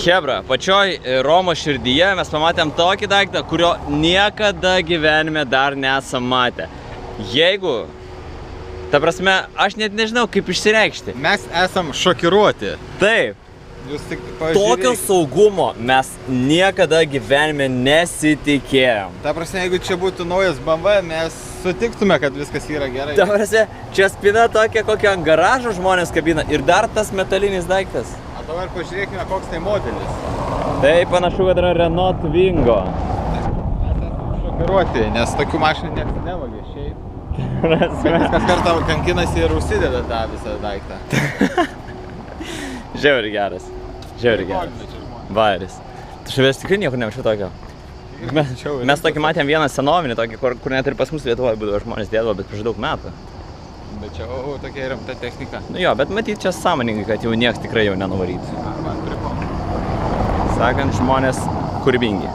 Chebra, pačioj Romos širdyje mes pamatėm tokį daiktą, kurio niekada gyvenime dar nesam matę. Jeigu, ta prasme, aš net nežinau, kaip išsireikšti. Mes esam šokiruoti. Taip. Jūs tik Tokio saugumo mes niekada gyvenime nesitikėjom. Ta prasme, jeigu čia būtų naujas BMW, mes sutiktume, kad viskas yra gerai. Ta prasme, čia spina tokia, kokią ant garažo žmonės kabina ir dar tas metalinis daiktas. O dabar pažiūrėkime, koks tai modelis. Tai panašu, kad yra Renault Twingo. Mes esam šokiruoti, nes tokių mašinų niekas nevagė šiaip. Kas kartą kankinasi ir užsideda tą visą daiktą. Žiauriai geras. Žiauriai geras. Vairis. Tu šavės tikrai niekur nemačiau tokio. Mes tokį matėm vieną senovinį, tokį, kur net ir pas mus Lietuvoje būdavo žmonės dėdavo, bet prieš daug metų. Bet čia tokia rimta technika. Nu jo, bet matyt čia sąmoningai, kad jau nieks tikrai jau nenuvarytų. Man pripau. Sakant, žmonės kūrybingi.